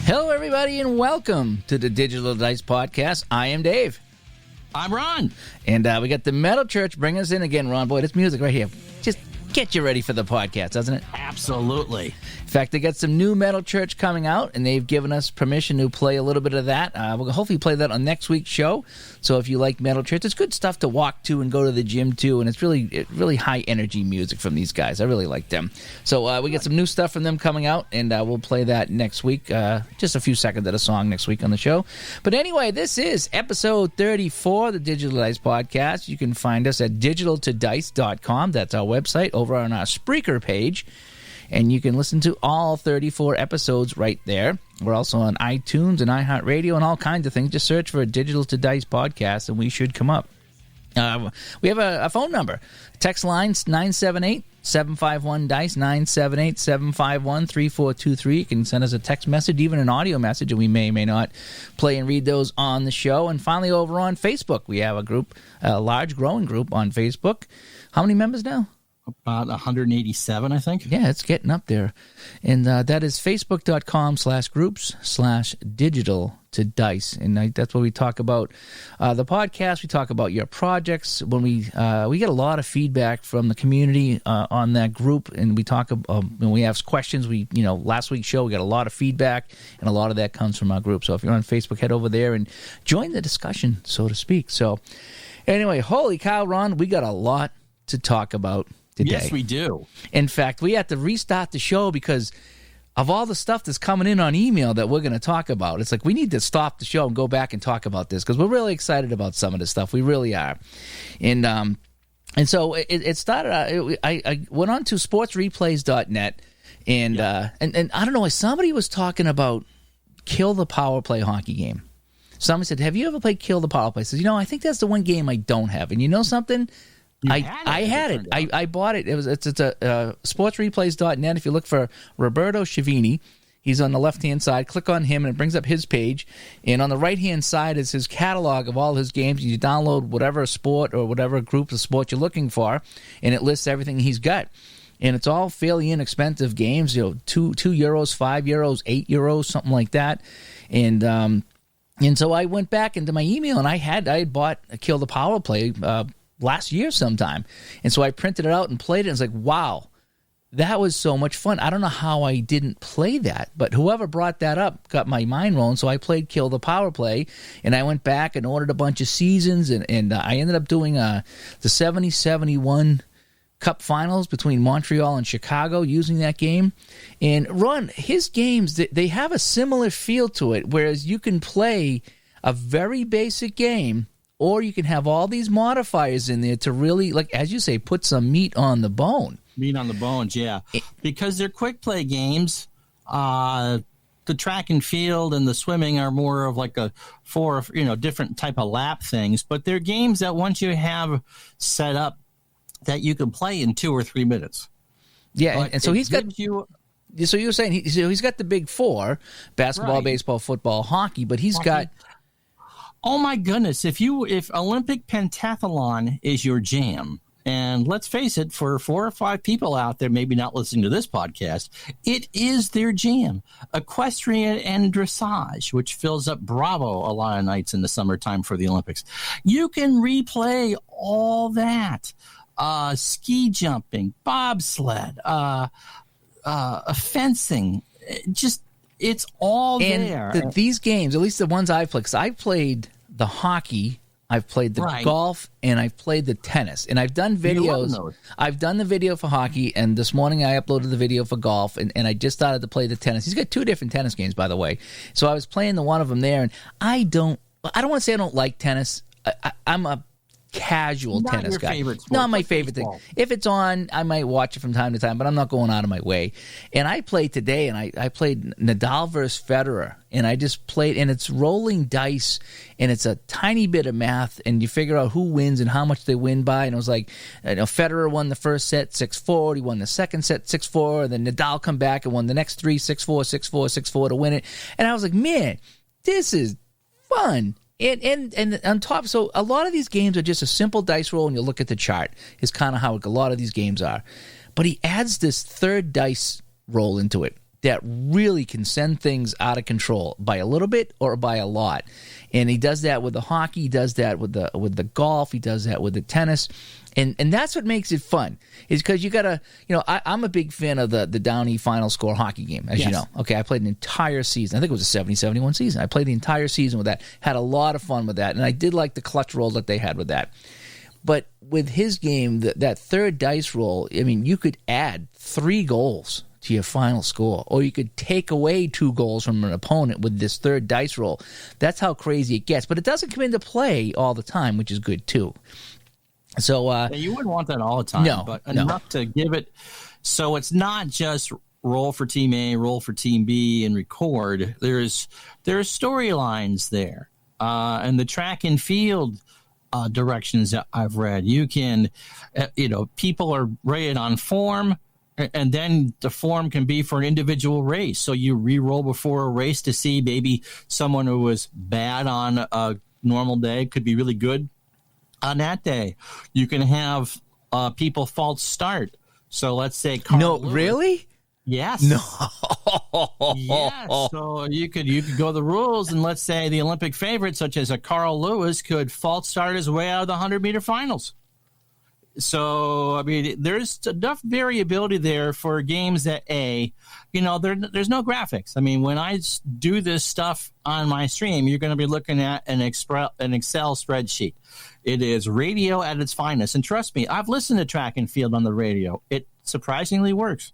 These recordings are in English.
Hello, everybody, and welcome to the Digital Dice Podcast. I am Dave. I'm Ron. And we got the Metal Church bringing us in again, Ron. Boy, this music right here just get you ready for the podcast, doesn't it? Absolutely. In fact, they got some new Metal Church coming out, and they've given us permission to play a little bit of that. We'll hopefully play that on next week's show. So if you like Metal Church, it's good stuff to walk to and go to the gym to, and it's really high-energy music from these guys. I really like them. So we got some new stuff from them coming out, and we'll play that next week. Just a few seconds of a song next week on the show. But anyway, this is episode 34 of the Digital Dice Podcast. You can find us at digitaltodice.com. That's our website, over on our Spreaker page. And you can listen to all 34 episodes right there. We're also on iTunes and iHeartRadio and all kinds of things. Just search for a Digital to Dice podcast and we should come up. We have a phone number. Text line 978-751-DICE, 978-751-3423. You can send us a text message, even an audio message, and we may or may not play and read those on the show. And finally, over on Facebook, we have a group, a large growing group on Facebook. How many members now? About 187, I think. Yeah, it's getting up there. And that is facebook.com/groups/digital to dice. And that's where we talk about the podcast. We talk about your projects. When we get a lot of feedback from the community on that group, and we talk when we ask questions. Last week's show, we got a lot of feedback, and a lot of that comes from our group. So if you're on Facebook, head over there and join the discussion, so to speak. So anyway, holy cow, Ron, we got a lot to talk about today. Yes, we do. In fact, we had to restart the show because of all the stuff that's coming in on email that we're going to talk about. It's like we need to stop the show and go back and talk about this because we're really excited about some of this stuff. We really are. And so it started. I went on to sportsreplays.net, and I don't know, somebody was talking about Kill the Power Play hockey game. Somebody said, "Have you ever played Kill the Power Play?" I said, I think that's the one game I don't have. And you know something? I had it. I bought it. It's a sportsreplays.net. If you look for Roberto Schiavini, he's on the left-hand side. Click on him, and it brings up his page. And on the right-hand side is his catalog of all his games. You download whatever sport or whatever group of sport you're looking for, and it lists everything he's got. And it's all fairly inexpensive games. €2, €5, €8, something like that. And so I went back into my email, and I had bought Kill the Power Play last year sometime. And so I printed it out and played it, and it's like, wow, that was so much fun. I don't know how I didn't play that, but whoever brought that up got my mind rolling, so I played Kill the Power Play, and I went back and ordered a bunch of seasons, and I ended up doing the 70-71 Cup Finals between Montreal and Chicago using that game. And Ron, his games, they have a similar feel to it, whereas you can play a very basic game, or you can have all these modifiers in there to really, like, as you say, put some meat on the bone. Meat on the bones, yeah. Because they're quick play games. The track and field and the swimming are more of like different type of lap things. But they're games that once you have set up, that you can play in 2 or 3 minutes. Yeah, and so he's got. So you were saying he's got the big four: basketball, right, baseball, football, hockey. But he's got. Oh my goodness! If Olympic pentathlon is your jam, and let's face it, for 4 or 5 people out there maybe not listening to this podcast, it is their jam. Equestrian and dressage, which fills up Bravo a lot of nights in the summertime for the Olympics. You can replay all that. Ski jumping, bobsled, fencing, it's all there. And these games, at least the ones I've played, because I've played the hockey, I've played the golf, and I've played the tennis. And I've done videos. I've done the video for hockey, and this morning I uploaded the video for golf, and I just started to play the tennis. He's got 2 different tennis games, by the way. So I was playing the one of them there, and I don't want to say I don't like tennis. I'm a casual not tennis your guy. Favorite sport, not my favorite thing. If it's on, I might watch it from time to time, but I'm not going out of my way. And I played today, and I played Nadal versus Federer, and I just played, and it's rolling dice, and it's a tiny bit of math, and you figure out who wins and how much they win by. And it was like, Federer won the first set 6-4, he won the second set 6-4, and then Nadal come back and won the next 3 6-4, 6-4, 6-4 to win it. And I was like, man, this is fun. And on top, so a lot of these games are just a simple dice roll, and you look at the chart, is kind of how a lot of these games are. But he adds this third dice roll into it. that really can send things out of control by a little bit or by a lot. And he does that with the hockey, he does that with the golf, he does that with the tennis. And that's what makes it fun, is because you got to, I'm a big fan of the Downey Final Score hockey game, as you know. Okay, I played an entire season. I think it was a 70-71 season. I played the entire season with that, had a lot of fun with that, and I did like the clutch roll that they had with that. But with his game, that third dice roll, I mean, you could add 3 goals to your final score, or you could take away 2 goals from an opponent with this third dice roll. That's how crazy it gets. But it doesn't come into play all the time, which is good too. So you wouldn't want that all the time, but enough to give it. So it's not just roll for team A, roll for team B, and record. There are storylines there, and the track and field directions that I've read. You can, people are rated on form, and then the form can be for an individual race. So you re-roll before a race to see maybe someone who was bad on a normal day could be really good on that day. You can have people false start. So let's say Carl Lewis. Really? Yes. No. Yes. So you could go the rules, and let's say the Olympic favorite, such as a Carl Lewis, could false start his way out of the 100-meter finals. So, I mean, there's enough variability there for games that, there's no graphics. I mean, when I do this stuff on my stream, you're going to be looking at an Excel spreadsheet. It is radio at its finest. And trust me, I've listened to track and field on the radio. It surprisingly works.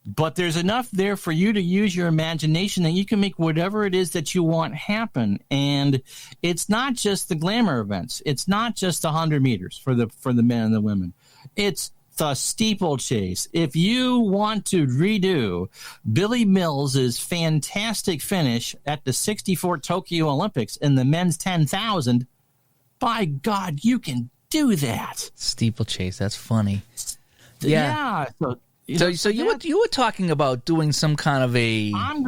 But there's enough there for you to use your imagination that you can make whatever it is that you want happen. And it's not just the glamour events. It's not just 100 meters for the men and the women. It's the steeplechase. If you want to redo Billy Mills' fantastic finish at the 64 Tokyo Olympics in the men's 10,000, by God, you can do that. Steeplechase, that's funny. Yeah. So you were talking about doing some kind of a. I'm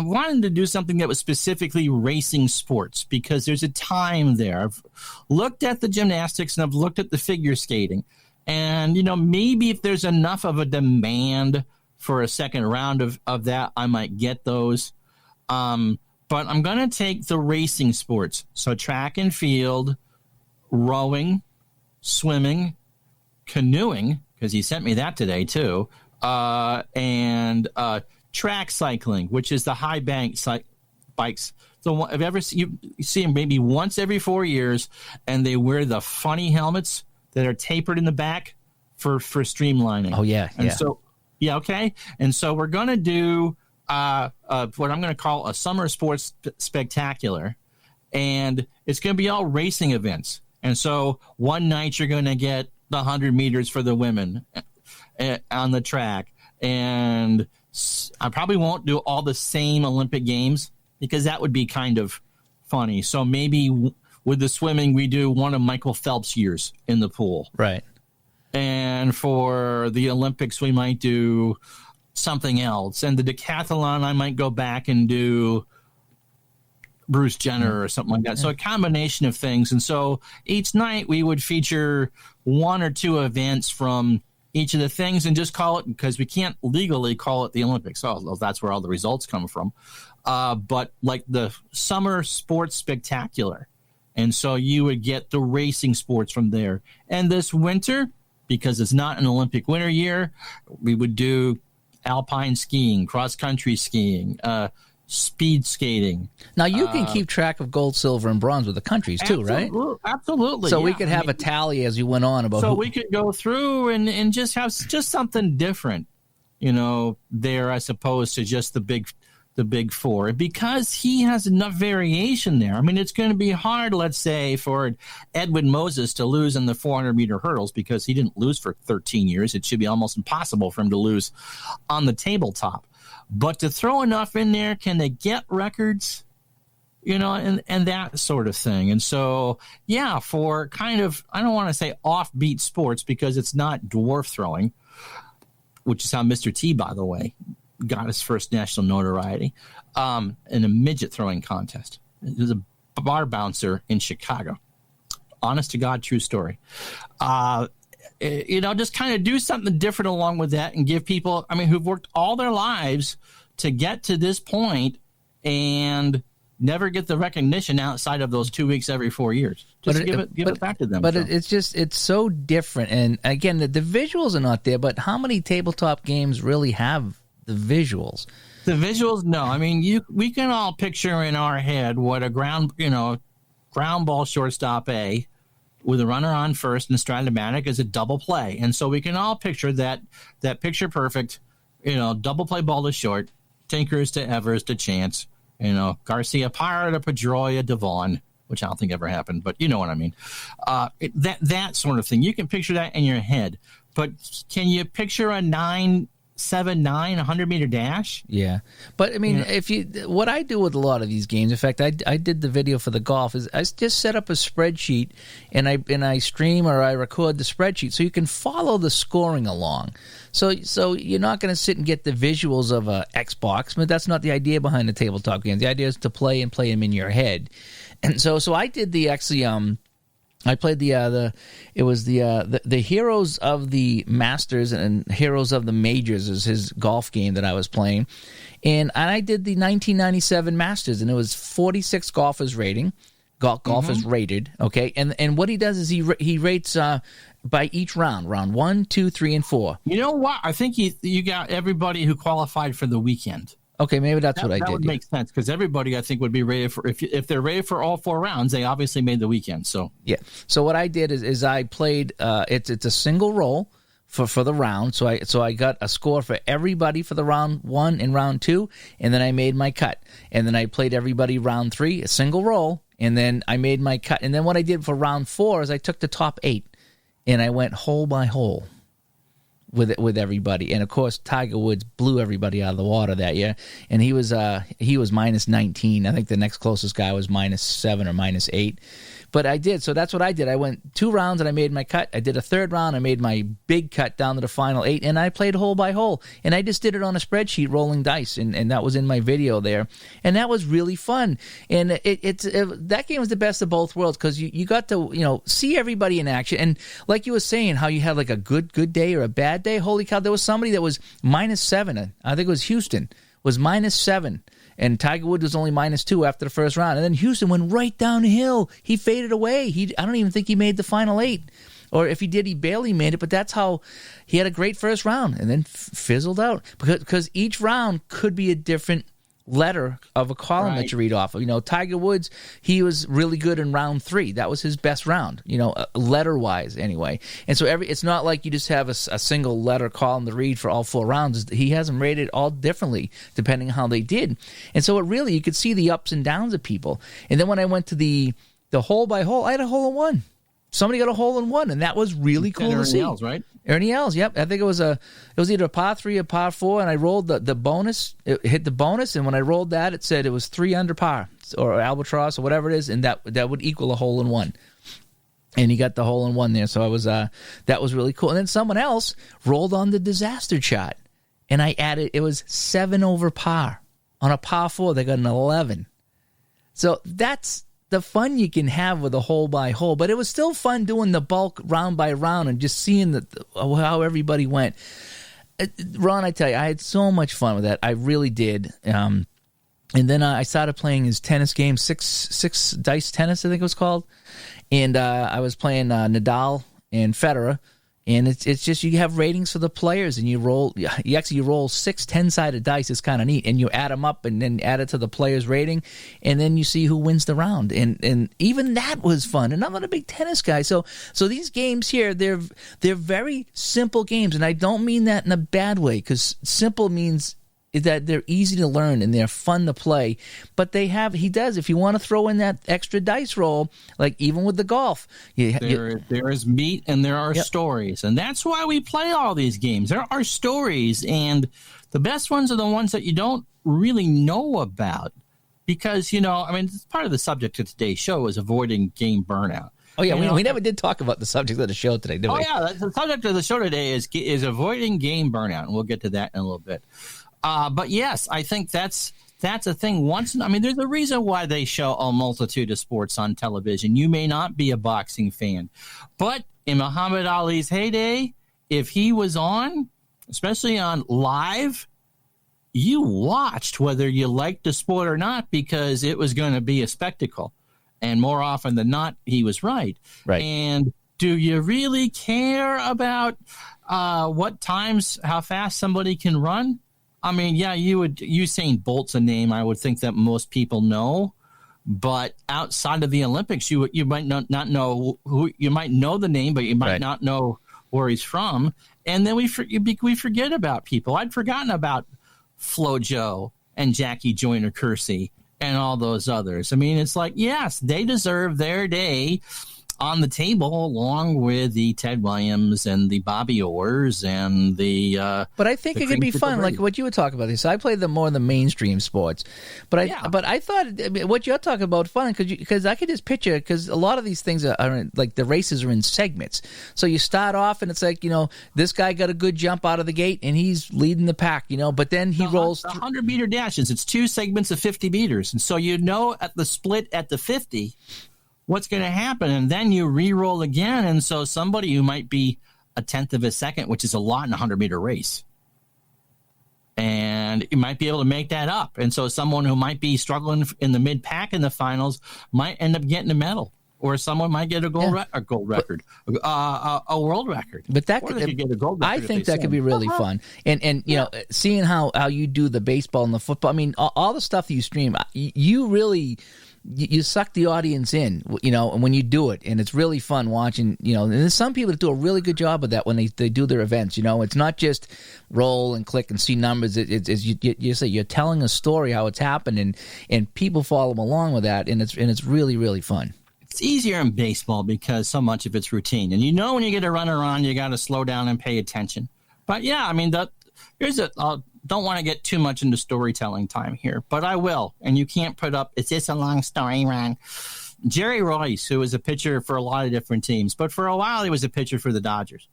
wanting to do something that was specifically racing sports, because there's a time there. I've looked at the gymnastics and I've looked at the figure skating, and maybe if there's enough of a demand for a second round of that, I might get those. But I'm going to take the racing sports, so track and field, rowing, swimming, canoeing, because he sent me that today too, and track cycling, which is the high bank bikes. So I've ever you see them maybe once every 4 years, and they wear the funny helmets that are tapered in the back for streamlining. Oh yeah, and so okay. And so we're gonna do what I'm gonna call a summer sports spectacular, and it's gonna be all racing events. And so one night you're gonna get the 100 meters for the women on the track. And I probably won't do all the same Olympic games, because that would be kind of funny. So maybe with the swimming, we do one of Michael Phelps' years in the pool. Right. And for the Olympics, we might do something else. And the decathlon, I might go back and do Bruce Jenner or something like that. So a combination of things. And so each night we would feature 1 or 2 events from each of the things, and just call it, because we can't legally call it the Olympics. So that's where all the results come from. But like the summer sports spectacular. And so you would get the racing sports from there. And this winter, because it's not an Olympic winter year, we would do alpine skiing, cross-country skiing, speed skating. Now you can keep track of gold, silver, and bronze with the countries too, right? Absolutely. So we could have a tally as you went on about. So we could go through and just have just something different, there, as opposed to just the big 4, because he has enough variation there. I mean, it's going to be hard, let's say, for Edwin Moses to lose in the 400-meter hurdles, because he didn't lose for 13 years. It should be almost impossible for him to lose on the tabletop. But to throw enough in there, can they get records? And that sort of thing. And so, for kind of, I don't want to say offbeat sports, because it's not dwarf throwing, which is how Mr. T, by the way, got his first national notoriety, in a midget throwing contest. It was a bar bouncer in Chicago. Honest to God, true story. just kind of do something different along with that and give people, who've worked all their lives to get to this point and never get the recognition outside of those 2 weeks every 4 years. Just give it back to them. But it's so different. And again, the visuals are not there, but how many tabletop games really have the visuals? The visuals, no. We can all picture in our head what a ground ball shortstop A with a runner on first and Stratomatic is a double play. And so we can all picture that picture perfect, double play ball to short, Tinkers to Evers to Chance, Garcia Pyre to Pedroia to Vaughn, which I don't think ever happened, but you know what I mean. That sort of thing. You can picture that in your head, but can you picture a 9-7-9 100-meter dash? Yeah, but what I do with a lot of these games, in fact, I did the video for the golf, is I just set up a spreadsheet and I stream or I record the spreadsheet so you can follow the scoring along. So you're not going to sit and get the visuals of a Xbox, but that's not the idea behind the tabletop games. The idea is to play them in your head. And so I did I played the Heroes of the Masters and Heroes of the Majors is his golf game that I was playing, and I did the 1997 Masters, and it was 46 golfers rating. Golfers rated, okay, and what he does is he rates by each round 1, 2, 3, and 4. You know what? I think you got everybody who qualified for the weekend. Okay, maybe that's what I did. That would make sense because everybody, I think, would be rated for if they're rated for all 4 rounds. They obviously made the weekend. So yeah. So what I did is I played. It's a single roll for the round. So I got a score for everybody for the round 1 and round 2, and then I made my cut. And then I played everybody round 3, a single roll, and then I made my cut. And then what I did for round 4 is I took the top 8, and I went hole by hole with everybody. And of course Tiger Woods blew everybody out of the water that year, and he was minus 19. I think the next closest guy was minus 7 or minus 8. But I did, so that's what I did. I went 2 rounds and I made my cut. I did a third round, I made my big cut down to the final 8, and I played hole by hole. And I just did it on a spreadsheet, rolling dice, and that was in my video there. And that was really fun. And that game was the best of both worlds because you got to see everybody in action. And like you were saying, how you had like a good day or a bad day. Holy cow, there was somebody that was minus 7. I think it was Houston, was minus 7. And Tiger Woods was only minus 2 after the first round. And then Houston went right downhill. He faded away. I don't even think he made the final 8. Or if he did, he barely made it. But that's how he had a great first round and then fizzled out. Because each round could be a different letter of a column that you read off of. Tiger Woods, he was really good in round 3. That was his best round, letter-wise anyway. And so it's not like you just have a single letter column to read for all 4 rounds. He has them rated all differently depending on how they did. And so you could see the ups and downs of people. And then when I went to the hole by hole, I had a hole in one. Somebody got a hole in one, and that was really cool to see. Ernie Els, right? Ernie Els, yep. I think it was either a par 3 or par 4, and I rolled the bonus. It hit the bonus, and when I rolled that, it said it was 3 under par or albatross or whatever it is, and that would equal a hole in one. And he got the hole in one there, so that was really cool. And then someone else rolled on the disaster chart, and I added it was 7 over par on a par 4. They got an 11. So that's the fun you can have with a hole by hole, but it was still fun doing the bulk round by round and just seeing how everybody went. Ron, I tell you, I had so much fun with that. I really did. And then I started playing his tennis game, six dice tennis, I think it was called. And I was playing Nadal and Federer. And it's just you have ratings for the players, and you roll 6 10-sided dice. It's kind of neat, and you add them up and then add it to the player's rating, and then you see who wins the round. And even that was fun. And I'm not a big tennis guy, so these games here they're very simple games, and I don't mean that in a bad way because simple means that they're easy to learn and they're fun to play. But he does, if you want to throw in that extra dice roll, like even with the golf. There is meat and there are stories. And that's why we play all these games. There are stories, and the best ones are the ones that you don't really know about. Because, it's part of the subject of today's show is avoiding game burnout. Oh, yeah, we never did talk about the subject of the show today, did we? Oh, yeah, the subject of the show today is avoiding game burnout, and we'll get to that in a little bit. But yes, I think that's a thing. There's a reason why they show a multitude of sports on television. You may not be a boxing fan, but in Muhammad Ali's heyday, if he was on, especially on live, you watched whether you liked the sport or not because it was going to be a spectacle. And more often than not, he was right. Right. And do you really care about what times, how fast somebody can run? I mean, yeah, Usain Bolt's a name I would think that most people know. But outside of the Olympics, you might not know who. You might know the name, but you might not know where he's from. And then we forget about people. I'd forgotten about FloJo and Jackie Joyner-Kersee and all those others. I mean, it's like, yes, they deserve their day on the table along with the Ted Williams and the Bobby Orrs and the but I think it could be fun, like what you were talking about. This, I play them more in the mainstream sports, but I thought what you're talking about fun because I could just picture, because a lot of these things are like the races are in segments. So you start off and it's like, this guy got a good jump out of the gate and he's leading the pack, but then he rolls the 100-meter dashes. It's 2 segments of 50 meters, and so at the split at the 50. What's going to happen? And then you re-roll again. And so somebody who might be a tenth of a second, which is a lot in a 100-meter race, and you might be able to make that up. And so someone who might be struggling in the mid-pack in the finals might end up getting a medal, or someone might get a world record. But that could get a gold record. I think that could be really fun. And seeing how you do the baseball and the football, I mean, all the stuff that you stream, you really... You suck the audience in, and when you do it, and it's really fun watching, and there's some people that do a really good job of that when they do their events, it's not just roll and click and see numbers. It's you say you're telling a story, how it's happened, and people follow along with that, and it's really, really fun. It's easier in baseball because so much of it's routine, and when you get a runner on, you got to slow down and pay attention. But yeah, I mean, don't want to get too much into storytelling time here, but I will. And you can't put up, it's just a long story, Ron. Jerry Royce, who was a pitcher for a lot of different teams, but for a while he was a pitcher for the Dodgers.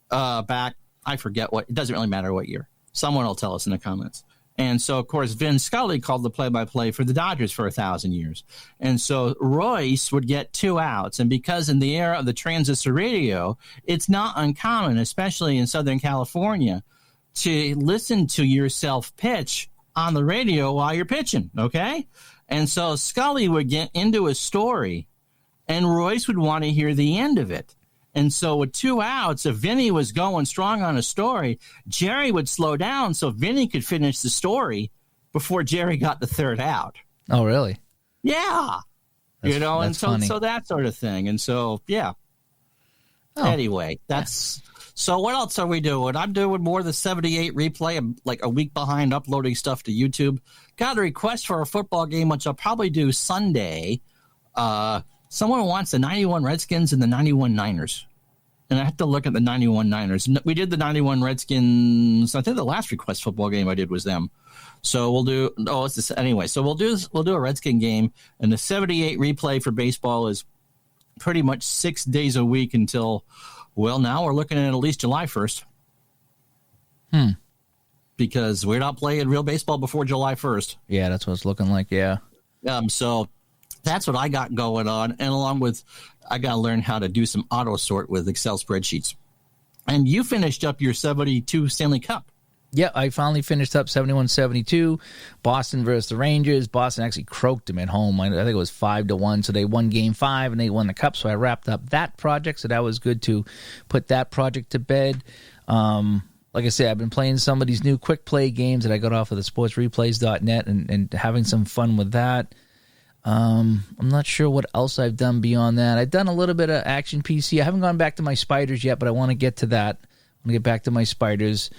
Back, I forget it doesn't really matter what year. Someone will tell us in the comments. And so, of course, Vin Scully called the play-by-play for the Dodgers for 1,000 years. And so Royce would get 2 outs. And because in the era of the transistor radio, it's not uncommon, especially in Southern California, to listen to yourself pitch on the radio while you're pitching, okay? And so Scully would get into a story, and Royce would want to hear the end of it. And so with 2 outs, if Vinny was going strong on a story, Jerry would slow down so Vinny could finish the story before Jerry got the 3rd out. Oh, really? Yeah. That's funny. So that sort of thing. And so, yeah. Oh. Anyway, that's... So what else are we doing? I'm doing more of the 78 replay. I'm like a week behind uploading stuff to YouTube. Got a request for a football game, which I'll probably do Sunday. Someone wants the 91 Redskins and the 91 Niners. And I have to look at the 91 Niners. We did the 91 Redskins. I think the last request football game I did was them. So we'll do anyway. So we'll do a Redskin game, and the 78 replay for baseball is pretty much 6 days a week until, well, now we're looking at least July 1st. Because we're not playing real baseball before July 1st. Yeah, that's what it's looking like, yeah. So that's what I got going on. And along with, I got to learn how to do some auto sort with Excel spreadsheets. And you finished up your 72 Stanley Cup. Yeah, I finally finished up 71-72, Boston versus the Rangers. Boston actually croaked them at home. I think it was 5-1, so they won Game 5, and they won the Cup, so I wrapped up that project, so that was good to put that project to bed. Like I said, I've been playing some of these new quick play games that I got off of the sportsreplays.net and having some fun with that. I'm not sure what else I've done beyond that. I've done a little bit of Action PC. I haven't gone back to my spiders yet, but I want to get to that. I want to get back to my spiders.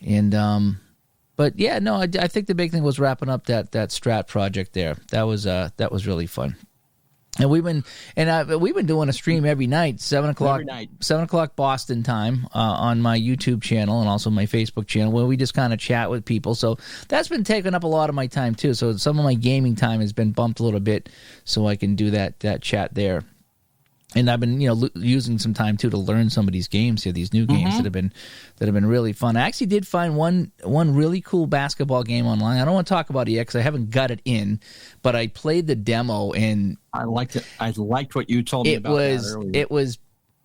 And but yeah, no, I think the big thing was wrapping up that Strat project there. That was really fun. And we've been doing a stream every night, 7 o'clock Boston time on my YouTube channel and also my Facebook channel, where we just kind of chat with people. So that's been taking up a lot of my time too. So some of my gaming time has been bumped a little bit, so I can do that chat there. And I've been, using some time too to learn some of these games here, these new games that have been really fun. I actually did find one really cool basketball game online. I don't want to talk about it yet because I haven't got it in, but I played the demo and I liked it. I liked what you told me about that earlier.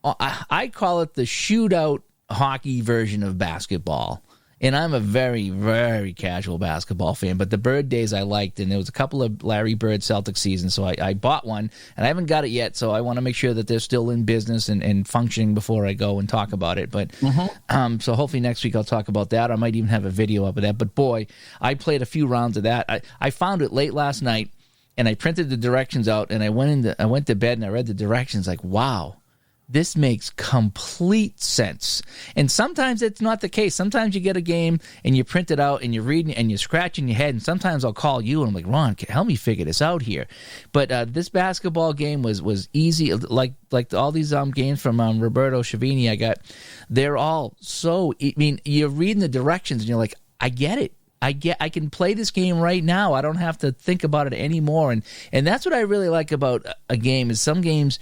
I call it the shootout hockey version of basketball. And I'm a very, very casual basketball fan, but the Bird days I liked, and there was a couple of Larry Bird Celtic seasons, so I bought one, and I haven't got it yet, so I want to make sure that they're still in business and functioning before I go and talk about it. But so hopefully next week I'll talk about that. I might even have a video up of that. But boy, I played a few rounds of that. I found it late last night, and I printed the directions out, and I went to bed and I read the directions like, wow. This makes complete sense. And sometimes it's not the case. Sometimes you get a game and you print it out and you're reading and you're scratching your head. And sometimes I'll call you and I'm like, Ron, help me figure this out here. But this basketball game was easy. Like all these games from Roberto Schiavini I got, they're all so, I mean, you're reading the directions and you're like, I get it. I can play this game right now. I don't have to think about it anymore. And that's what I really like about a game is some games,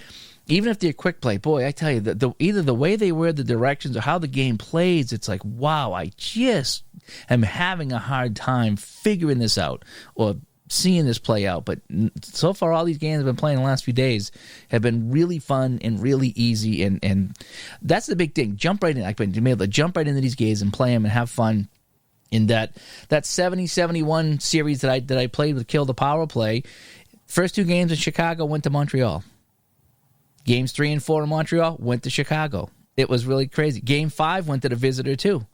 even if they're quick play, boy, I tell you, either the way they word the directions or how the game plays, it's like, wow, I just am having a hard time figuring this out or seeing this play out. But so far, all these games I've been playing the last few days have been really fun and really easy. And that's the big thing. Jump right in. I've been able to jump right into these games and play them and have fun. In that 70-71 series that I played with Kill the Power Play, first two games in Chicago went to Montreal. Games 3 and 4 in Montreal went to Chicago. It was really crazy. Game 5 went to the visitor too.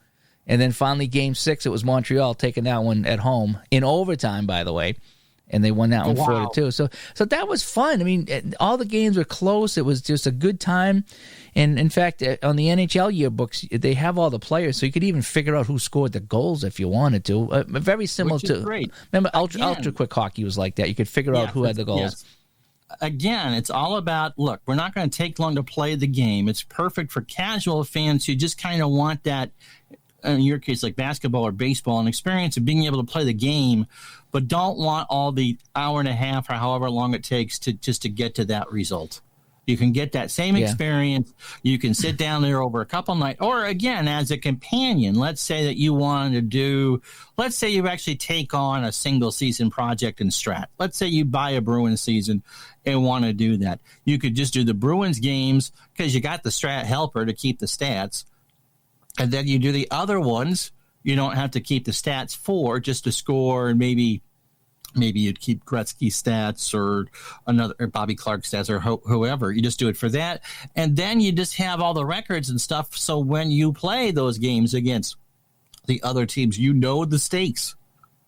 And then finally Game 6, it was Montreal taking that one at home in overtime, by the way. And they won that one 4-2. So that was fun. I mean, all the games were close. It was just a good time. And in fact, on the NHL yearbooks, they have all the players, so you could even figure out who scored the goals if you wanted to. Very similar to great. Remember, Ultra Quick Hockey was like that. You could figure out who had the goals. Yes. Again, it's all about, look, we're not going to take long to play the game. It's perfect for casual fans who just kind of want that, in your case, like basketball or baseball, an experience of being able to play the game, but don't want all the hour and a half or however long it takes to just to get to that result. You can get that same experience. You can sit down there over a couple nights, or again, as a companion. Let's say that you wanted to do, let's say you actually take on a single season project in Strat. Let's say you buy a Bruins season and want to do that. You could just do the Bruins games because you got the Strat helper to keep the stats. And then you do the other ones. You don't have to keep the stats for just to score, and maybe you'd keep Gretzky stats or Bobby Clark stats or whoever. You just do it for that. And then you just have all the records and stuff. So when you play those games against the other teams, you know the stakes.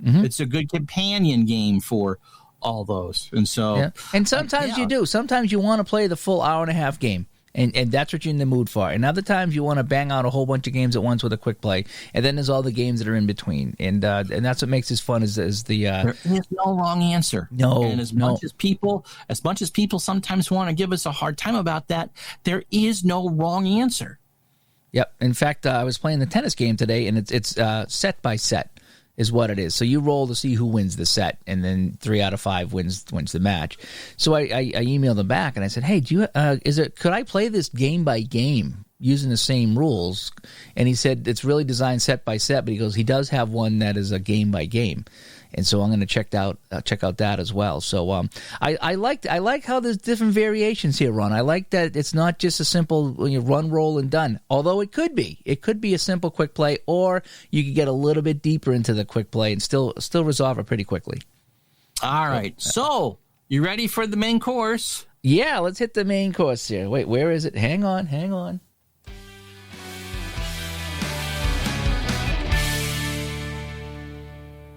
Mm-hmm. It's a good companion game for all those. And so, and sometimes you do. Sometimes you want to play the full hour and a half game. And that's what you're in the mood for. And other times you want to bang out a whole bunch of games at once with a quick play. And then there's all the games that are in between. And that's what makes this fun is the there is no wrong answer. No. And as much as people sometimes want to give us a hard time about that, there is no wrong answer. Yep. In fact, I was playing the tennis game today, and it's set by set is what it is. So you roll to see who wins the set, and then 3 out of 5 wins the match. So I emailed them back and I said, "Hey, could I play this game by game using the same rules?" And he said it's really designed set by set, but he goes, he does have one that is a game by game. And so I'm going to check out that as well. So I like how there's different variations here, Ron. I like that it's not just a simple run, roll, and done. Although it could be a simple quick play, or you could get a little bit deeper into the quick play and still resolve it pretty quickly. All right. So you ready for the main course? Yeah, let's hit the main course here. Wait, where is it? Hang on.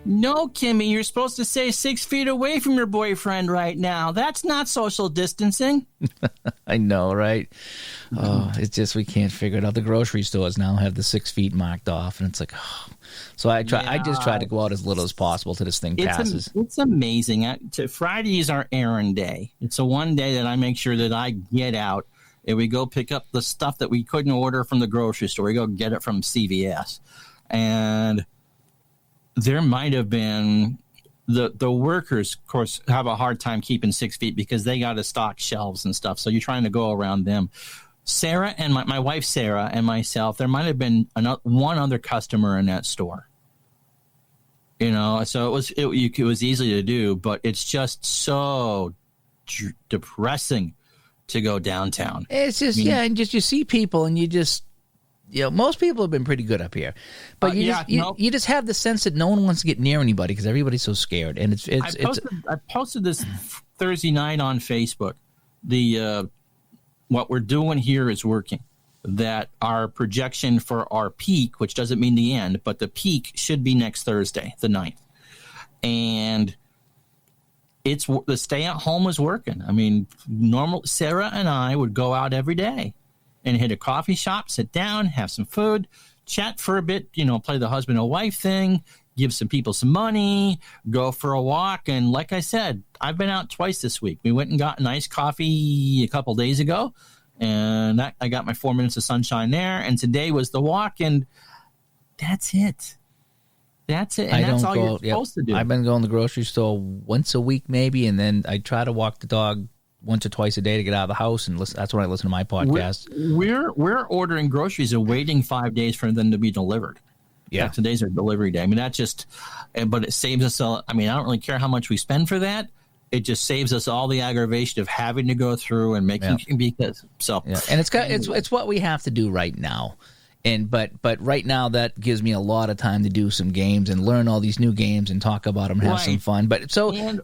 No, Kimmy, you're supposed to stay 6 feet away from your boyfriend right now. That's not social distancing. I know, right? Oh, it's just we can't figure it out. The grocery stores now have the 6 feet marked off, and it's like, oh. So I just try to go out as little as possible till this thing passes. It's amazing. Friday is our errand day. It's the one day that I make sure that I get out and we go pick up the stuff that we couldn't order from the grocery store. We go get it from CVS, and there might have been the workers, of course, have a hard time keeping 6 feet because they got to stock shelves and stuff. So you're trying to go around them. Sarah and my wife, Sarah, and myself, there might have been one other customer in that store. So it was easy to do, but it's just so depressing to go downtown. It's just, and just you see people and you just, most people have been pretty good up here. But you just have the sense that no one wants to get near anybody because everybody's so scared. And I posted this Thursday night on Facebook. What we're doing here is working. That our projection for our peak, which doesn't mean the end, but the peak should be next Thursday, the 9th. And the stay at home is working. I mean, Sarah and I would go out every day and hit a coffee shop, sit down, have some food, chat for a bit, play the husband and wife thing, give some people some money, go for a walk. And like I said, I've been out twice this week. We went and got an iced coffee a couple days ago, and I got my 4 minutes of sunshine there. And today was the walk, and that's it. That's it. And that's all you're supposed to do. I've been going to the grocery store once a week maybe, and then I try to walk the dog once or twice a day to get out of the house, and that's when I listen to my podcast. We're ordering groceries and waiting 5 days for them to be delivered. Yeah, today's our delivery day. I mean, but it saves us all. I mean, I don't really care how much we spend for that. It just saves us all the aggravation of having to go through and making because so. Yeah. And it's what we have to do right now. But right now that gives me a lot of time to do some games and learn all these new games and talk about them, and have some fun. But so.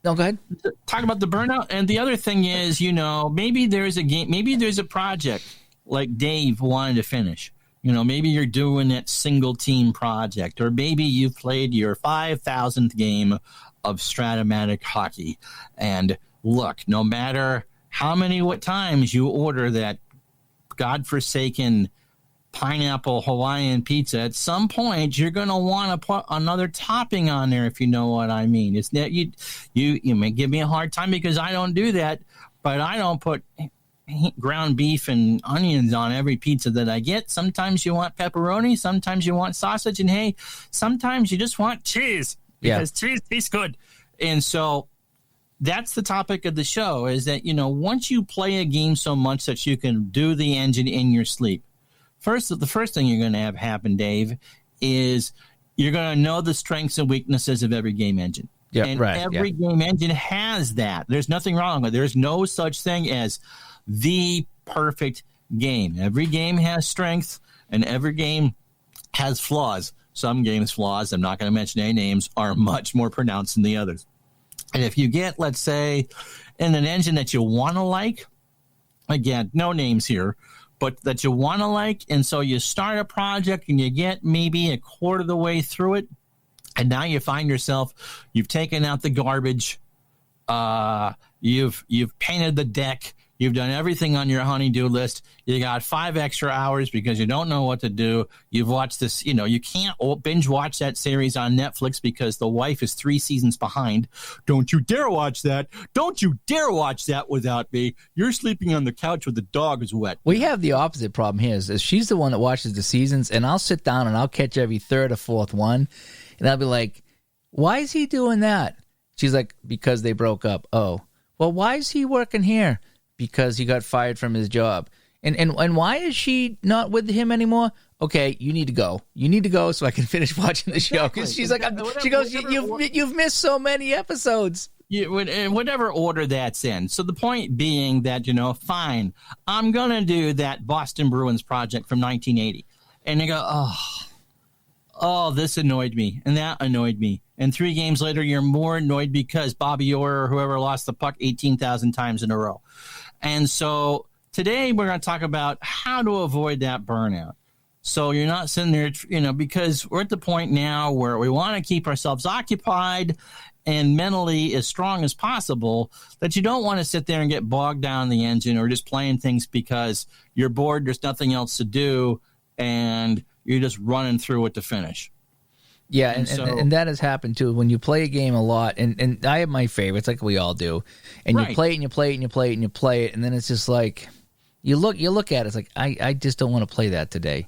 No, go ahead. Talk about the burnout. And the other thing is, maybe there's a game, maybe there's a project like Dave wanted to finish. Maybe you're doing that single team project, or maybe you've played your 5,000th game of Stratomatic hockey. And look, no matter what times you order that godforsaken pineapple Hawaiian pizza, at some point you're going to want to put another topping on there, if you know what I mean. It's that you may give me a hard time because I don't do that, but I don't put ground beef and onions on every pizza that I get. Sometimes you want pepperoni, sometimes you want sausage, and hey, sometimes you just want cheese because cheese tastes good. And so that's the topic of the show, is that once you play a game so much that you can do the engine in your sleep, the first thing you're going to have happen, Dave, is you're going to know the strengths and weaknesses of every game engine. Yeah, and every game engine has that. There's nothing wrong with it. There's no such thing as the perfect game. Every game has strengths, and every game has flaws. Some games' flaws, I'm not going to mention any names, are much more pronounced than the others. And if you get, let's say, in an engine that you want to like, again, no names here, but that you want to like, and so you start a project and you get maybe a quarter of the way through it, and now you find yourself, you've taken out the garbage, you've painted the deck, you've done everything on your honey-do list, you got 5 extra hours because you don't know what to do, you've watched this, you can't binge watch that series on Netflix because the wife is 3 seasons behind. Don't you dare watch that. Don't you dare watch that without me. You're sleeping on the couch with the dog is wet. We have the opposite problem here is she's the one that watches the seasons, and I'll sit down and I'll catch every third or fourth one, and I'll be like, why is he doing that? She's like, because they broke up. Oh, well, why is he working here? Because he got fired from his job. And why is she not with him anymore? Okay, you need to go. You need to go so I can finish watching the show. Because she's like, she goes, you've missed so many episodes. In whatever order that's in. So the point being that, fine, I'm going to do that Boston Bruins project from 1980. And they go, this annoyed me. And that annoyed me. And 3 games later, you're more annoyed because Bobby Orr or whoever lost the puck 18,000 times in a row. And so today we're going to talk about how to avoid that burnout. So you're not sitting there, because we're at the point now where we want to keep ourselves occupied and mentally as strong as possible, that you don't want to sit there and get bogged down in the engine or just playing things because you're bored, there's nothing else to do, and you're just running through it to finish. Yeah, and that has happened too. When you play a game a lot, and I have my favorites, like we all do, and you play it and you play it and you play it and you play it, and then it's just like you look at it, it's like I just don't want to play that today.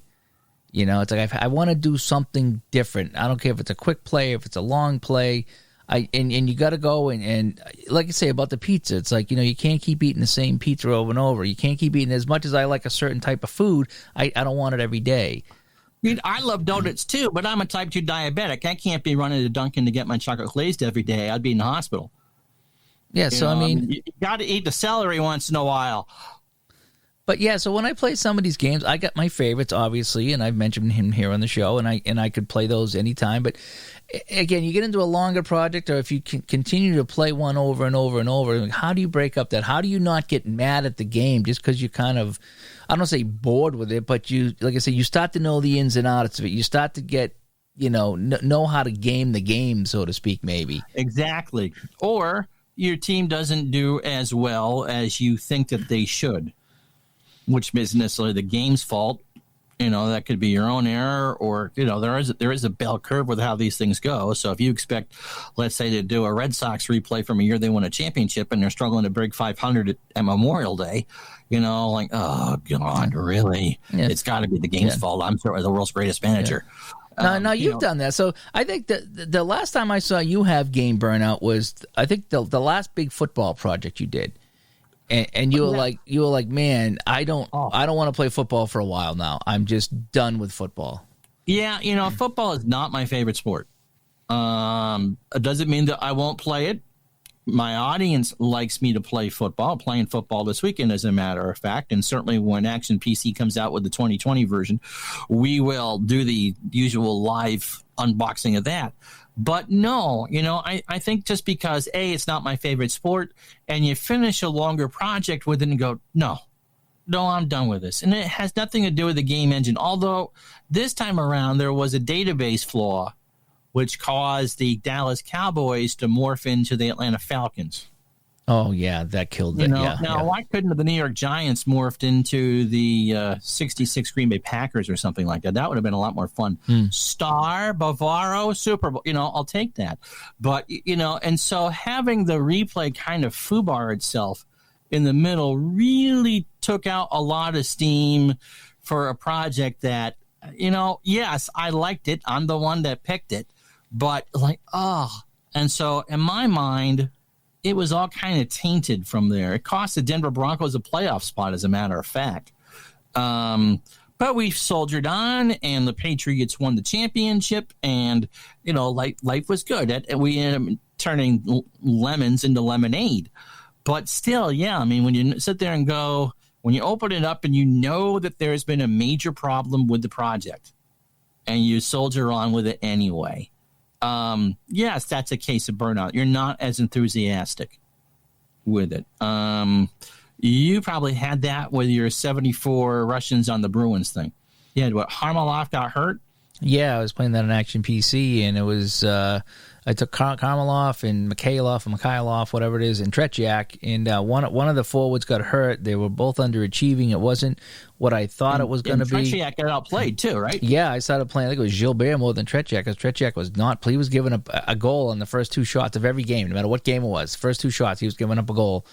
It's like I want to do something different. I don't care if it's a quick play, if it's a long play. And you got to go and like I say about the pizza, it's like you can't keep eating the same pizza over and over. You can't keep eating as much as I like a certain type of food. I don't want it every day. I love donuts too, but I'm a type 2 diabetic. I can't be running to Dunkin' to get my chocolate glazed every day. I'd be in the hospital. Yeah, so I mean, you got to eat the celery once in a while. But yeah, so when I play some of these games, I got my favorites, obviously, and I've mentioned him here on the show, and I could play those anytime. But again, you get into a longer project, or if you can continue to play one over and over and over, how do you break up that? How do you not get mad at the game just because you kind of, I don't say bored with it, but you, like I said, you start to know the ins and outs of it. You start to get, know how to game the game, so to speak, maybe. Exactly. Or your team doesn't do as well as you think that they should, which isn't necessarily the game's fault. That could be your own error, or, there is a bell curve with how these things go. So if you expect, let's say, to do a Red Sox replay from a year they won a championship and they're struggling to break 500 at Memorial Day, like, oh, God, really? Yeah. It's got to be the game's fault. I'm sure the world's greatest manager. Yeah. Now you've done that. So I think that the last time I saw you have game burnout was, I think, the last big football project you did. And you were like, man, I don't want to play football for a while now. I'm just done with football. Yeah, football is not my favorite sport. Does it mean that I won't play it? My audience likes me to play football. Playing football this weekend, as a matter of fact, and certainly when Action PC comes out with the 2020 version, we will do the usual live unboxing of that. But no, I think just because, A, it's not my favorite sport, and you finish a longer project with it and go, no, I'm done with this. And it has nothing to do with the game engine, although this time around there was a database flaw which caused the Dallas Cowboys to morph into the Atlanta Falcons. Oh, yeah, that killed it. Why couldn't the New York Giants morphed into the 66 Green Bay Packers or something like that? That would have been a lot more fun. Star, Bavaro, Super Bowl, I'll take that. But, and so having the replay kind of foobar itself in the middle really took out a lot of steam for a project that, yes, I liked it. I'm the one that picked it. But and so in my mind, it was all kind of tainted from there. It cost the Denver Broncos a playoff spot, as a matter of fact. But we soldiered on, and the Patriots won the championship, and, life was good. We ended up turning lemons into lemonade. But still, yeah, I mean, when you sit there and go, when you open it up and you know that there's been a major problem with the project, and you soldier on with it anyway, yes, that's a case of burnout. You're not as enthusiastic with it. You probably had that with your 74 Russians on the Bruins thing. You had Harmelov got hurt? Yeah, I was playing that on Action PC, and it was I took Karmelov and Mikhailov, whatever it is, and Tretiak, and one of the forwards got hurt. They were both underachieving. It wasn't what I thought it was going to be. Tretiak got outplayed too, right? Yeah, I started playing. I think it was Gilbert more than Tretiak, because Tretiak was not. He was giving up a goal on the first two shots of every game, no matter what game it was. First two shots, he was giving up a goal.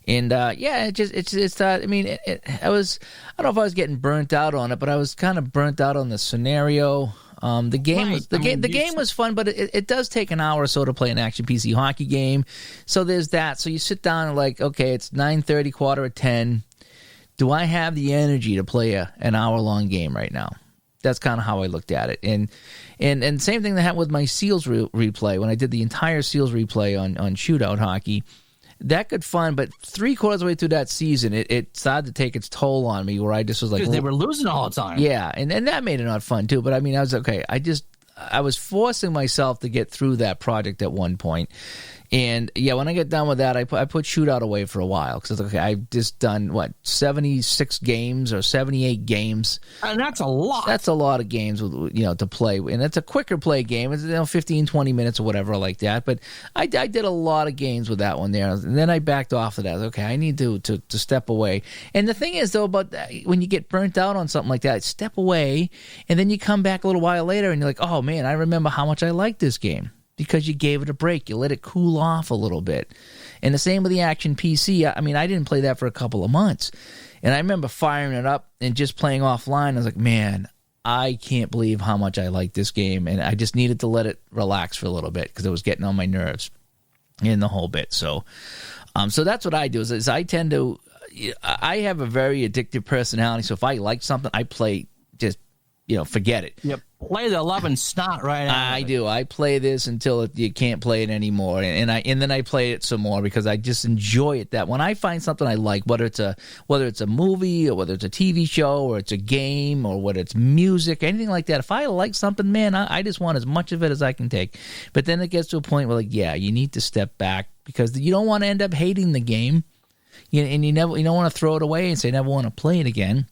And I mean, I was, I don't know if I was getting burnt out on it, but I was kind of burnt out on the scenario. The game was fun, but it does take an hour or so to play an Action PC hockey game. So there's that. So you sit down and like, okay, it's 9:30, 9:45. Do I have the energy to play an hour-long game right now? That's kind of how I looked at it. And same thing that happened with my Seals replay. When I did the entire Seals replay on shootout hockey, that good fun, but 3/4 of the way through that season, it started to take its toll on me, where I just was like, because they were losing all the time. Yeah, and that made it not fun too. But I mean, I was okay. I was forcing myself to get through that project at one point. And yeah, when I get done with that, I put shootout away for a while, because okay, I've just done 76 games or 78 games, and that's a lot. That's a lot of games, to play, and it's a quicker play game. It's 15, 20 minutes or whatever like that. But I did a lot of games with that one there, and then I backed off of that. Okay, I need to step away. And the thing is, though, about when you get burnt out on something like that, step away, and then you come back a little while later, and you're like, oh man, I remember how much I liked this game. Because you gave it a break. You let it cool off a little bit. And the same with the Action PC. I mean, I didn't play that for a couple of months. And I remember firing it up and just playing offline. I was like, man, I can't believe how much I like this game. And I just needed to let it relax for a little bit, because it was getting on my nerves in the whole bit. So that's what I do, is I tend to – I have a very addictive personality. So if I like something, I play just forget it. Yep. Play the love and snot right out. I do. I play this until you can't play it anymore, and then I play it some more because I just enjoy it. That when I find something I like, whether it's a movie or whether it's a TV show or it's a game or whether it's music, anything like that. If I like something, man, I just want as much of it as I can take. But then it gets to a point where, like, yeah, you need to step back because you don't want to end up hating the game, and you don't want to throw it away and say never want to play it again.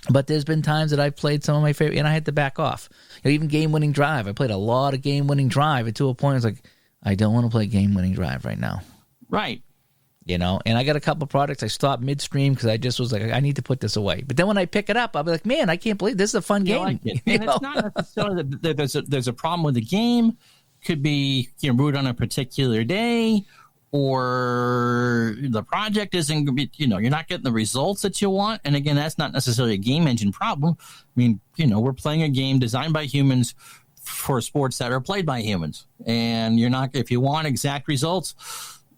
But there's been times that I've played some of my favorite, and I had to back off. Even Game-Winning Drive. I played a lot of Game-Winning Drive, and to a point, it's like, I don't want to play Game-Winning Drive right now. Right. And I got a couple of products I stopped midstream because I just was like, I need to put this away. But then when I pick it up, I'll be like, man, I can't believe this is a fun game. Like it. And it's not necessarily that there's a problem with the game. Could be root on a particular day, or the project isn't going to be, you're not getting the results that you want. And again, that's not necessarily a game engine problem. I mean, we're playing a game designed by humans for sports that are played by humans. And if you want exact results,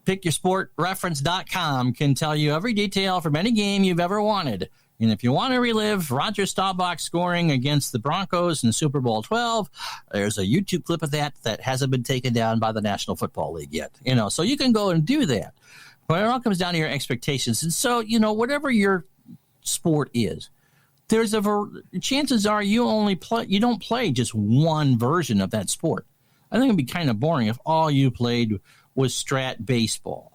pickyoursportreference.com can tell you every detail from any game you've ever wanted. And if you want to relive Roger Staubach scoring against the Broncos in Super Bowl 12, there's a YouTube clip of that hasn't been taken down by the National Football League yet. So you can go and do that. But it all comes down to your expectations. And so, whatever your sport is, there's chances are you don't play just one version of that sport. I think it'd be kind of boring if all you played was Strat baseball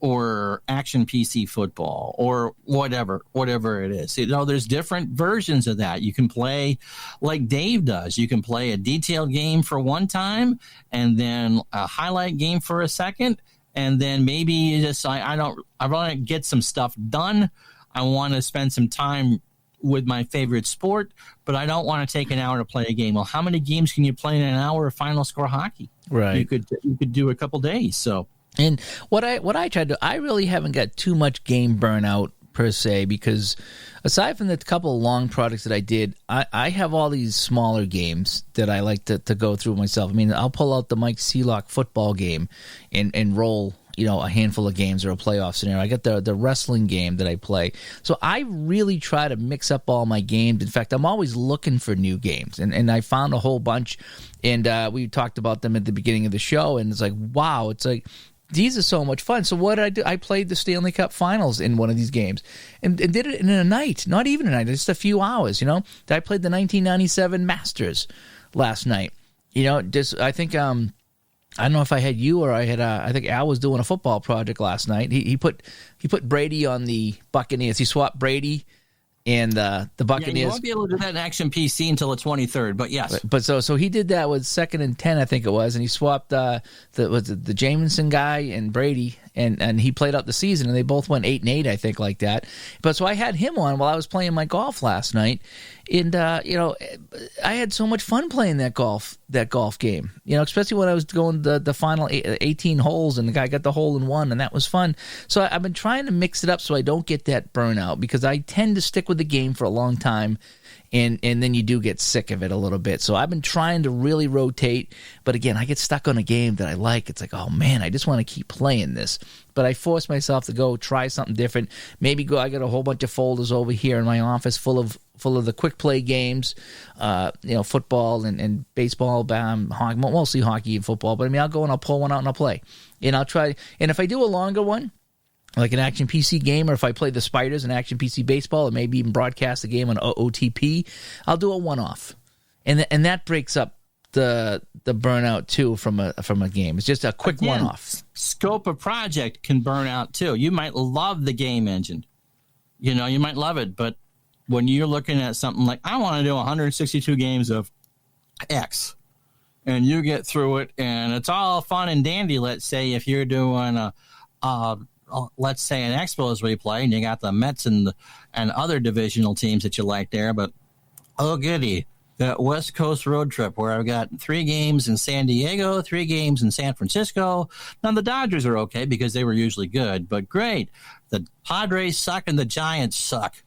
or action PC football or whatever it is. There's different versions of that. You can play like Dave does. You can play a detailed game for one time and then a highlight game for a second. And then maybe you just, I want to get some stuff done. I want to spend some time with my favorite sport, but I don't want to take an hour to play a game. Well, how many games can you play in an hour of final score hockey? Right. You could do a couple days. So. And what I tried to, I really haven't got too much game burnout per se, because aside from the couple of long products that I did, I have all these smaller games that I like to go through myself. I mean, I'll pull out the Mike Seelock football game and roll, a handful of games or a playoff scenario. I got the wrestling game that I play. So I really try to mix up all my games. In fact, I'm always looking for new games. And I found a whole bunch, and we talked about them at the beginning of the show, and it's like, wow, it's like, these are so much fun. So what did I do? I played the Stanley Cup Finals in one of these games and did it in a night. Not even a night, just a few hours, I played the 1997 Masters last night. I think I don't know if I had you or I think Al was doing a football project last night. He put Brady on the Buccaneers. He swapped Brady and the Buccaneers. Yeah, you won't be able to do that in Action PC until the 23rd, but yes. But so he did that with 2nd and 10, I think it was, and he swapped the Jameson guy and Brady, and he played out the season, and they both went 8-8, I think, like that. But so I had him on while I was playing my golf last night, and I had so much fun playing that golf game. Especially when I was going the final 18 holes, and the guy got the hole in one, and that was fun. So I've been trying to mix it up so I don't get that burnout, because I tend to stick with the game for a long time, and then you do get sick of it a little bit. So I've been trying to really rotate, but again, I get stuck on a game that I like. It's like, oh man, I just want to keep playing this. But I force myself to go try something different. Maybe I got a whole bunch of folders over here in my office full of the quick play games, football and baseball, hockey, mostly hockey and football. But I mean, I'll go and I'll pull one out and I'll play, and I'll try. And if I do a longer one, like an Action PC game, or if I play the Spiders in Action PC Baseball, or maybe even broadcast the game on OTP, I'll do a one-off, and that breaks up the burnout too from a game. It's just a quick one-off. Scope of project can burn out too. You might love the game engine, you might love it, but when you're looking at something like, I want to do 162 games of X, and you get through it, and it's all fun and dandy. Let's say if you're doing let's say an Expos replay, and you got the Mets and other divisional teams that you like there, but oh goody, that West Coast road trip where I've got 3 games in San Diego, 3 games in San Francisco. Now the Dodgers are okay because they were usually good, but great, the Padres suck and the Giants suck.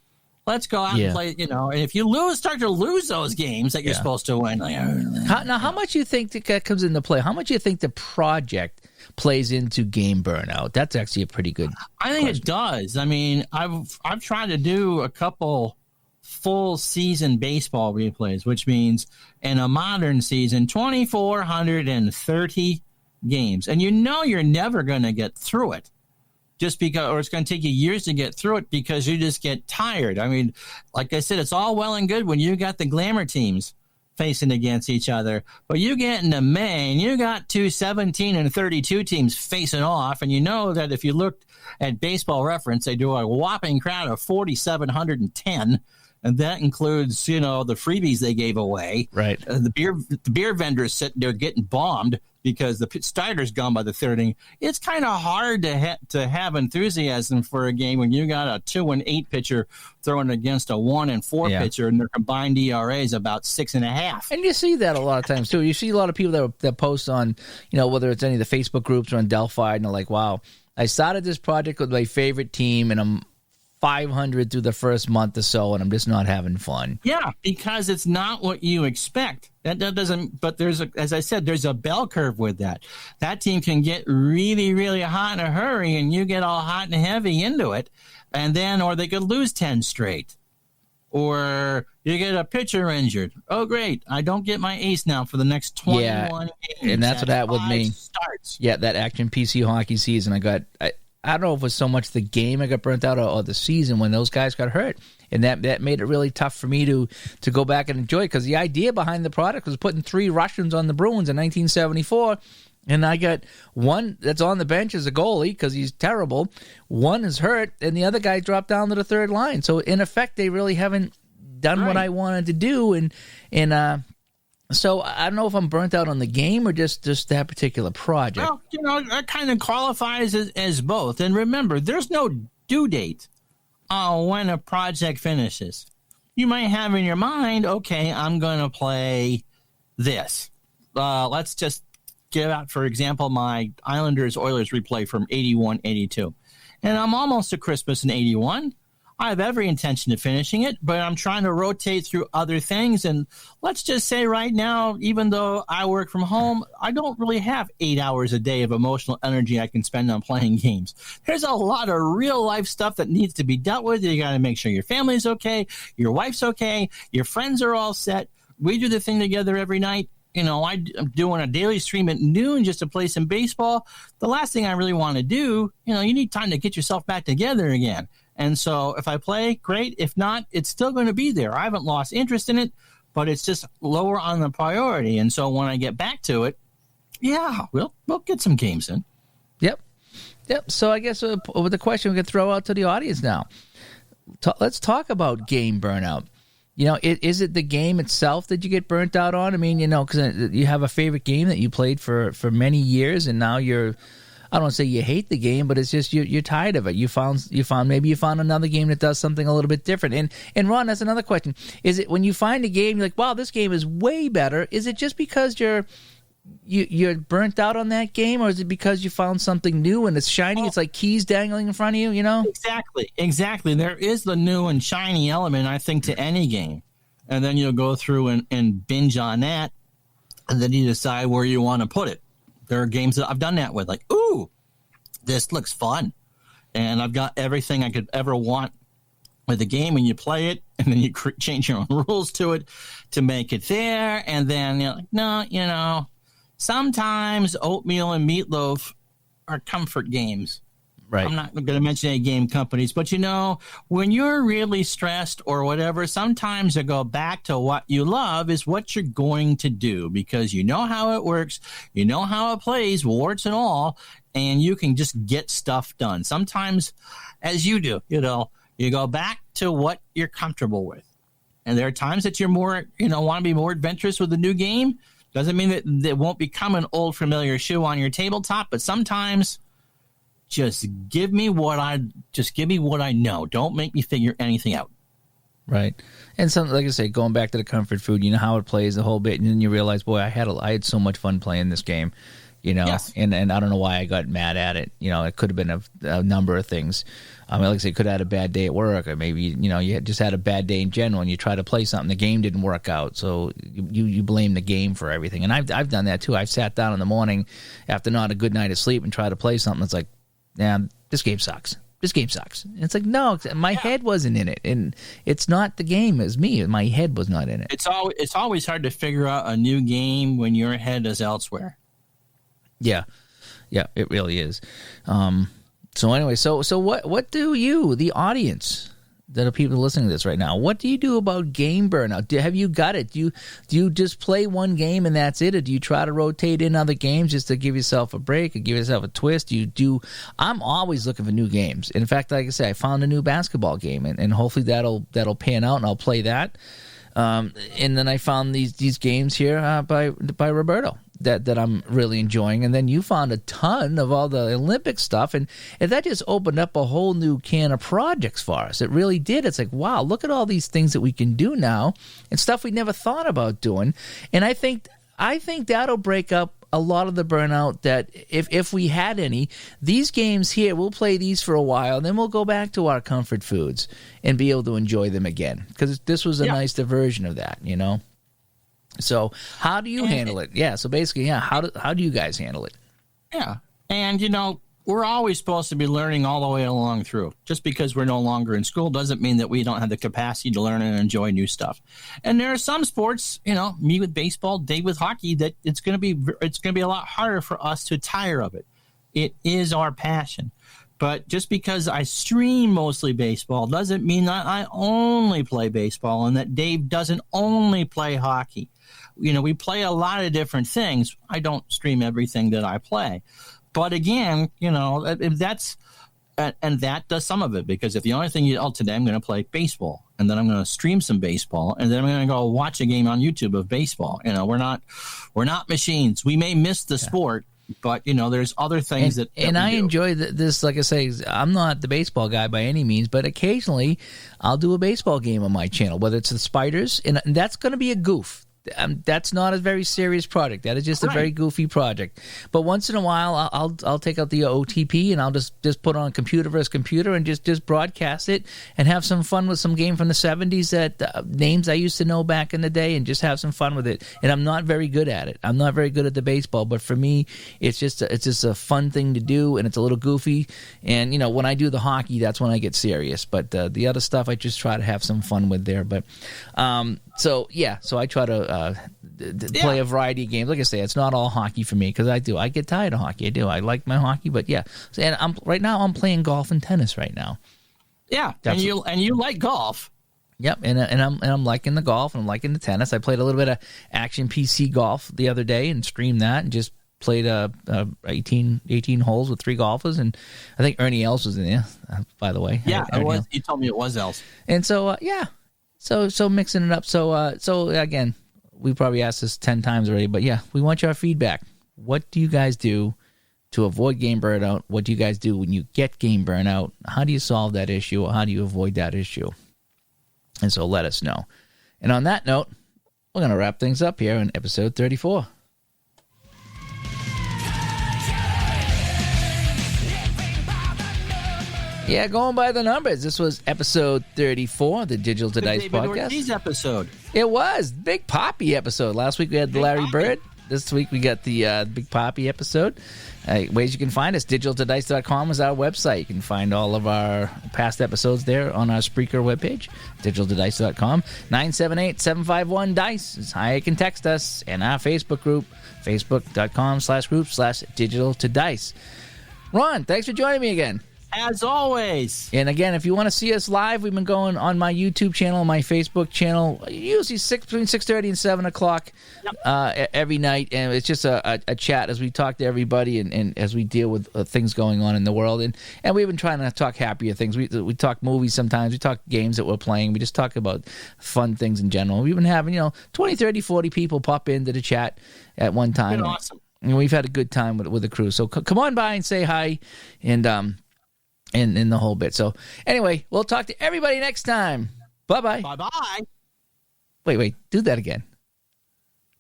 Let's go out and play, and if you start to lose those games that you're supposed to win. How much do you think that comes into play? How much do you think the project plays into game burnout? That's actually a pretty good I think question. It does. I mean, I've tried to do a couple full season baseball replays, which means in a modern season, 2,430 games. And you know you're never going to get through it just because, or it's going to take you years to get through it because you just get tired. I mean, like I said, it's all well and good when you got the glamour teams facing against each other, but you get into May and you got 17 and 32 teams facing off, and you know that if you looked at Baseball Reference, they do a whopping crowd of 4,710, and that includes, you know, the freebies they gave away. Right. The beer vendors sitting there getting bombed because the starter's gone by the third inning. It's kind of hard to have enthusiasm for a game when you got a 2-8 pitcher throwing against a 1-4 pitcher, and their combined ERA is about 6.5. And you see that a lot of times too. You see a lot of people that post on, you know, whether it's any of the Facebook groups or on Delphi, and they're like, "Wow, I started this project with my favorite team, and I'm 500 through the first month or so, and I'm just not having fun." Yeah, because it's not what you expect. That doesn't. But as I said, there's a bell curve with that. That team can get really, really hot in a hurry, and you get all hot and heavy into it, and then, or they could lose 10 straight, or you get a pitcher injured. Oh, great! I don't get my ace now for the next 21 games. And that's what happened with me. Starts. Yeah, that Action PC hockey season, I don't know if it was so much the game I got burnt out or the season when those guys got hurt. And that made it really tough for me to go back and enjoy it, because the idea behind the product was putting 3 Russians on the Bruins in 1974, and I got one that's on the bench as a goalie because he's terrible. One is hurt, and the other guy dropped down to the third line. So, in effect, they really haven't done what I wanted to do. And so I don't know if I'm burnt out on the game or just that particular project. Well, you know, that kind of qualifies as both. And remember, there's no due date on when a project finishes. You might have in your mind, okay, I'm going to play this. Let's just give out, for example, my Islanders-Oilers replay from 81-82. And I'm almost to Christmas in 81. I have every intention of finishing it, but I'm trying to rotate through other things. And let's just say right now, even though I work from home, I don't really have 8 hours a day of emotional energy I can spend on playing games. There's a lot of real life stuff that needs to be dealt with. You got to make sure your family's okay, your wife's okay, your friends are all set. We do the thing together every night. You know, I'm doing a daily stream at noon just to play some baseball. The last thing I really want to do, you know, you need time to get yourself back together again. And so if I play, great. If not, it's still going to be there. I haven't lost interest in it, but it's just lower on the priority. And so when I get back to it, yeah, we'll get some games in. Yep. So I guess with the question we could throw out to the audience now, let's talk about game burnout. You know, is it the game itself that you get burnt out on? I mean, you know, because you have a favorite game that you played for many years, and now you're, I don't want to say you hate the game, but it's just you're tired of it. You found another game that does something a little bit different. And Ron, that's another question. Is it when you find a game, you're like, wow, this game is way better? Is it just because you're burnt out on that game, or is it because you found something new and it's shiny? It's like keys dangling in front of you, you know? Exactly. There is the new and shiny element, I think, to any game. And then you'll go through and binge on that, and then you decide where you want to put it. There are games that I've done that with, like, ooh, this looks fun. And I've got everything I could ever want with the game, and you play it, and then you change your own rules to it to make it there. And then you're like, no, you know, sometimes oatmeal and meatloaf are comfort games. Right. I'm not going to mention any game companies, but, you know, when you're really stressed or whatever, sometimes to go back to what you love is what you're going to do, because you know how it works, you know how it plays, warts and all, and you can just get stuff done. Sometimes, as you do, you know, you go back to what you're comfortable with. And there are times that you're more, you know, want to be more adventurous with the new game. Doesn't mean that it won't become an old familiar shoe on your tabletop, but sometimes just give me what I know. Don't make me figure anything out. Right. And some, like I say, going back to the comfort food, you know how it plays the whole bit, and then you realize, boy, I had so much fun playing this game, you know. Yes. And I don't know why I got mad at it. You know, it could have been a number of things. I mean, like I say, could have had a bad day at work, or maybe, you know, you just had a bad day in general, and you try to play something, the game didn't work out, so you blame the game for everything. And I've done that too. I've sat down in the morning after not a good night of sleep and tried to play something that's like, yeah, this game sucks. this game sucks. And it's like, no, my head wasn't in it. And it's not the game as me. My head was not in it. It's always hard to figure out a new game when your head is elsewhere. Yeah. Yeah, it really is. So anyway, so what do you, the audience, that are people listening to this right now, what do you do about game burnout? Have you got it? Do you just play one game and that's it, or do you try to rotate in other games just to give yourself a break or give yourself a twist? I'm always looking for new games. In fact, like I said, I found a new basketball game, and hopefully that'll pan out, and I'll play that. And then I found these games here by Roberto that I'm really enjoying. And then you found a ton of all the Olympic stuff, and that just opened up a whole new can of projects for us. It really did. It's like, wow, look at all these things that we can do now and stuff we never thought about doing. And I think that'll break up a lot of the burnout that if we had any. These games here, we'll play these for a while, and then we'll go back to our comfort foods and be able to enjoy them again, because this was a nice diversion of that, you know. So how do you handle it? Yeah, so basically, how do you guys handle it? Yeah, and you know, we're always supposed to be learning all the way along through. Just because we're no longer in school doesn't mean that we don't have the capacity to learn and enjoy new stuff. And there are some sports, you know, me with baseball, Dave with hockey, that it's going to be a lot harder for us to tire of it. It is our passion. But just because I stream mostly baseball doesn't mean that I only play baseball and that Dave doesn't only play hockey. You know, we play a lot of different things. I don't stream everything that I play. But again, you know, if that's and that does some of it, because if the only thing today I'm going to play baseball, and then I'm going to stream some baseball, and then I'm going to go watch a game on YouTube of baseball. You know, we're not machines. We may miss the sport, but you know, there's other things that I enjoy this. Like I say, I'm not the baseball guy by any means, but occasionally I'll do a baseball game on my channel, whether it's the Spiders, and that's going to be a goof. That's not a very serious project. That is just a very goofy project. But once in a while, I'll take out the OTP and I'll just put on computer versus computer and just broadcast it and have some fun with some game from the 70s that names I used to know back in the day, and just have some fun with it. And I'm not very good at it. I'm not very good at the baseball, but for me, it's just a fun thing to do, and it's a little goofy. And you know, when I do the hockey, that's when I get serious. But the other stuff, I just try to have some fun with there. But so I try to play a variety of games. Like I say, it's not all hockey for me, because I get tired of hockey. I do. I like my hockey, but yeah. And right now I'm playing golf and tennis right now. Yeah, and you like golf. Yep, and I'm liking the golf, and I'm liking the tennis. I played a little bit of action PC golf the other day and streamed that, and just played 18 holes with 3 golfers, and I think Ernie Els was in there, by the way. Yeah, it was. You told me it was Els. And so So mixing it up. So again, we probably asked this 10 times already, but yeah, we want your feedback. What do you guys do to avoid game burnout? What do you guys do when you get game burnout? How do you solve that issue? How do you avoid that issue? And so let us know. And on that note, we're going to wrap things up here in episode 34. Yeah, going by the numbers. This was episode 34 of the Digital to Dice podcast. Ortiz episode. It was. Big Poppy episode. Last week we had the Larry Bird. This week we got the Big Poppy episode. Ways you can find us. DigitalToDice.com is our website. You can find all of our past episodes there on our Spreaker webpage, DigitalToDice.com. 978-751-DICE is how you can text us. And our Facebook group, Facebook.com/group/DigitalToDice. Ron, thanks for joining me again. As always. And again, if you want to see us live, we've been going on my YouTube channel, my Facebook channel, usually between 6:30 and 7 o'clock every night. And it's just a chat as we talk to everybody and as we deal with things going on in the world. And we've been trying to talk happier things. We talk movies sometimes. We talk games that we're playing. We just talk about fun things in general. We've been having, 20, 30, 40 people pop into the chat at one time. It's been awesome. And we've had a good time with the crew. So come on by and say hi. And in the whole bit. So anyway, we'll talk to everybody next time. Bye-bye. Bye-bye. Wait. Do that again.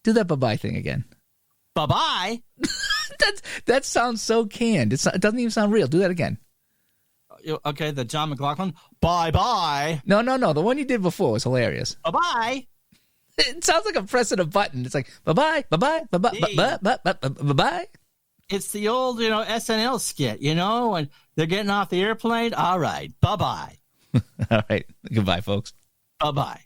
Do that bye-bye thing again. Bye-bye. That sounds so canned. It doesn't even sound real. Do that again. Okay, the John McLaughlin. Bye-bye. No. The one you did before was hilarious. Bye-bye. It sounds like I'm pressing a button. It's like, bye-bye, bye-bye, bye-bye, bye-bye, bye-bye. It's the old, SNL skit, and they're getting off the airplane. All right. Bye-bye. All right. Goodbye, folks. Bye-bye.